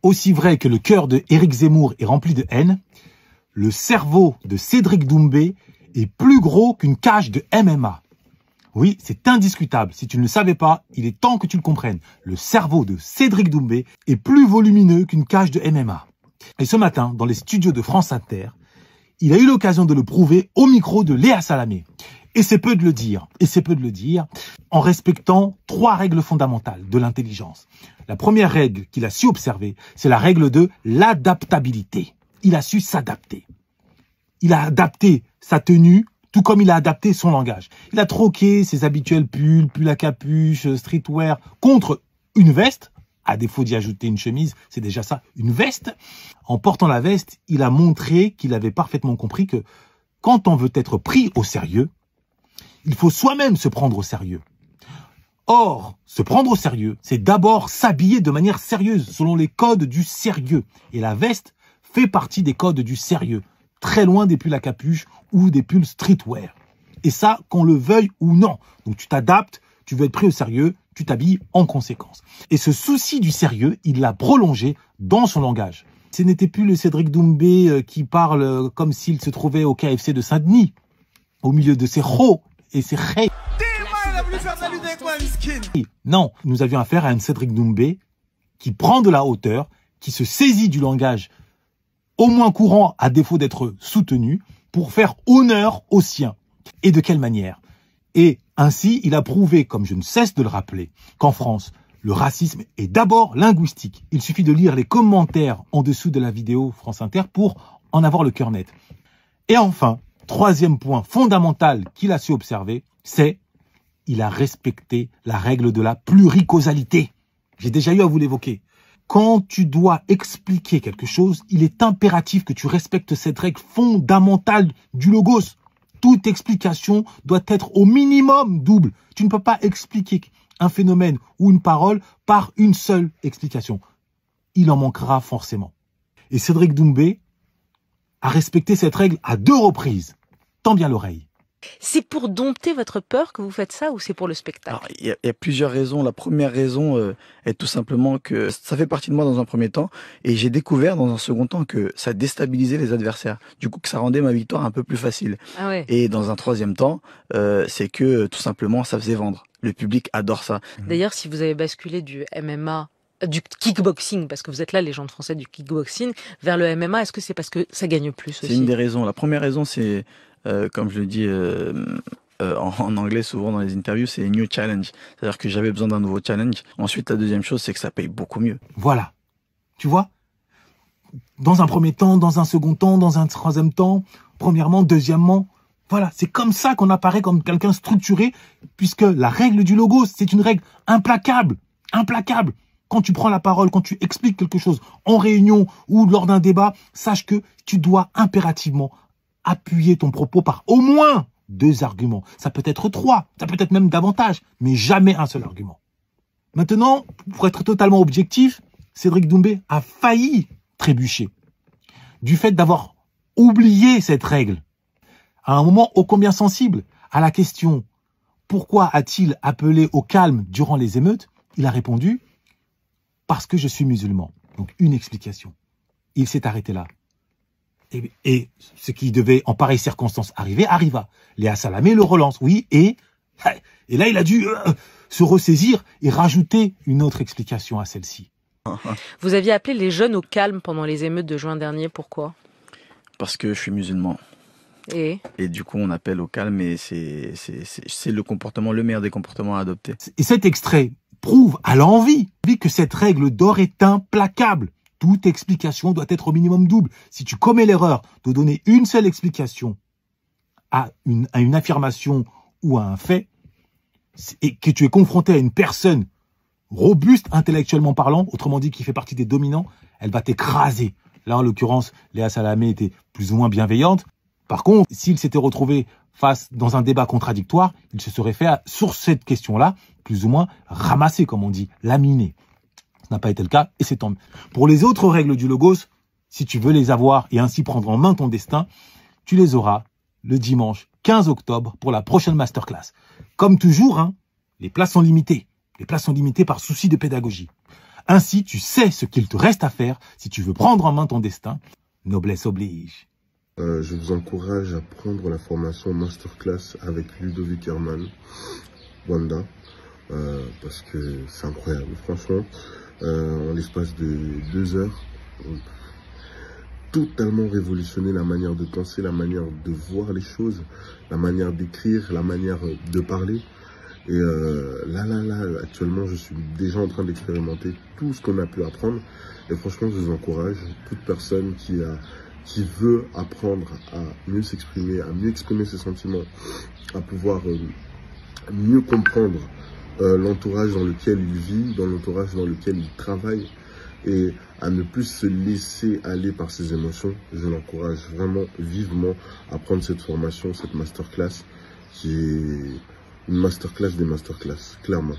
Aussi vrai que le cœur de Éric Zemmour est rempli de haine, le cerveau de Cédric Doumbé est plus gros qu'une cage de MMA. Oui, c'est indiscutable. Si tu ne le savais pas, il est temps que tu le comprennes. Le cerveau de Cédric Doumbé est plus volumineux qu'une cage de MMA. Et ce matin, dans les studios de France Inter, il a eu l'occasion de le prouver au micro de Léa Salamé. Et c'est peu de le dire. Et c'est peu de le dire en respectant 3 règles fondamentales de l'intelligence. La première règle qu'il a su observer, c'est la règle de l'adaptabilité. Il a su s'adapter. Il a adapté sa tenue, tout comme il a adapté son langage. Il a troqué ses habituels pulls, pull à capuche, streetwear, contre une veste. À défaut d'y ajouter une chemise, c'est déjà ça, une veste. En portant la veste, il a montré qu'il avait parfaitement compris que quand on veut être pris au sérieux, il faut soi-même se prendre au sérieux. Or, se prendre au sérieux, c'est d'abord s'habiller de manière sérieuse, selon les codes du sérieux. Et la veste fait partie des codes du sérieux, très loin des pulls à capuche ou des pulls streetwear. Et ça, qu'on le veuille ou non. Donc tu t'adaptes, tu veux être pris au sérieux, tu t'habilles en conséquence. Et ce souci du sérieux, il l'a prolongé dans son langage. Ce n'était plus le Cédric Doumbé qui parle comme s'il se trouvait au KFC de Saint-Denis, au milieu de ses ro et ses ré. Non, nous avions affaire à un Cédric Doumbé qui prend de la hauteur, qui se saisit du langage au moins courant à défaut d'être soutenu pour faire honneur au sien. Et de quelle manière? Et ainsi, il a prouvé, comme je ne cesse de le rappeler, qu'en France, le racisme est d'abord linguistique. Il suffit de lire les commentaires en dessous de la vidéo France Inter pour en avoir le cœur net. Et enfin, 3e point fondamental qu'il a su observer, c'est il a respecté la règle de la pluricausalité. J'ai déjà eu à vous l'évoquer. Quand tu dois expliquer quelque chose, il est impératif que tu respectes cette règle fondamentale du logos. Toute explication doit être au minimum double. Tu ne peux pas expliquer un phénomène ou une parole par une seule explication. Il en manquera forcément. Et Cédric Doumbé a respecté cette règle à 2 reprises. Tends bien l'oreille. C'est pour dompter votre peur que vous faites ça ou c'est pour le spectacle? Alors, il y a plusieurs raisons. La première raison est tout simplement que ça fait partie de moi dans un premier temps et j'ai découvert dans un second temps que ça déstabilisait les adversaires. Du coup, que ça rendait ma victoire un peu plus facile. Ah ouais. Et dans un troisième temps, c'est que tout simplement ça faisait vendre. Le public adore ça. D'ailleurs, si vous avez basculé du MMA, du kickboxing, parce que vous êtes là, légende française du kickboxing, vers le MMA, est-ce que c'est parce que ça gagne plus aussi? C'est une des raisons. La première raison, c'est, comme je le dis en anglais souvent dans les interviews, c'est new challenge. C'est-à-dire que j'avais besoin d'un nouveau challenge. Ensuite, la deuxième chose, c'est que ça paye beaucoup mieux. Voilà. Tu vois? Dans un premier temps, dans un second temps, dans un troisième temps, premièrement, deuxièmement. Voilà, c'est comme ça qu'on apparaît comme quelqu'un structuré, puisque la règle du logos, c'est une règle implacable. Implacable. Quand tu prends la parole, quand tu expliques quelque chose en réunion ou lors d'un débat, sache que tu dois impérativement appuyer ton propos par au moins 2 arguments. Ça peut être 3, ça peut être même davantage, mais jamais un seul argument. Maintenant, pour être totalement objectif, Cédric Doumbé a failli trébucher du fait d'avoir oublié cette règle. À un moment ô combien sensible, à la question « Pourquoi a-t-il appelé au calme durant les émeutes ?» il a répondu « Parce que je suis musulman. » Donc une explication. Il s'est arrêté là. Et ce qui devait en pareille circonstance arriver, arriva. Léa Salamé le relance, oui, et là il a dû se ressaisir et rajouter une autre explication à celle-ci. Vous aviez appelé les jeunes au calme pendant les émeutes de juin dernier, pourquoi? Parce que je suis musulman. Et du coup, on appelle au calme et c'est le comportement, le meilleur des comportements à adopter. Et cet extrait prouve à l'envi que cette règle d'or est implacable. Toute explication doit être au minimum double. Si tu commets l'erreur de donner une seule explication à une affirmation ou à un fait, et que tu es confronté à une personne robuste intellectuellement parlant, autrement dit qui fait partie des dominants, elle va t'écraser. Là, en l'occurrence, Léa Salamé était plus ou moins bienveillante. Par contre, s'il s'était retrouvé dans un débat contradictoire, il se serait fait, sur cette question-là, plus ou moins ramasser, comme on dit, laminer. Ce n'a pas été le cas, et c'est tant mieux. Pour les autres règles du logos, si tu veux les avoir et ainsi prendre en main ton destin, tu les auras le dimanche 15 octobre pour la prochaine masterclass. Comme toujours, les places sont limitées. Les places sont limitées par souci de pédagogie. Ainsi, tu sais ce qu'il te reste à faire si tu veux prendre en main ton destin. Noblesse oblige. Je vous encourage à prendre la formation Masterclass avec Ludovic Herman, Wanda, parce que c'est incroyable, franchement. En l'espace de 2 heures, totalement révolutionner la manière de penser, la manière de voir les choses, la manière d'écrire, la manière de parler. Et là, actuellement, je suis déjà en train d'expérimenter tout ce qu'on a pu apprendre. Et franchement, je vous encourage, toute personne qui veut apprendre à mieux s'exprimer, à mieux exprimer ses sentiments, à pouvoir mieux comprendre l'entourage dans lequel il vit, dans l'entourage dans lequel il travaille, et à ne plus se laisser aller par ses émotions, je l'encourage vraiment vivement à prendre cette formation, cette masterclass, qui est une masterclass des masterclass, clairement.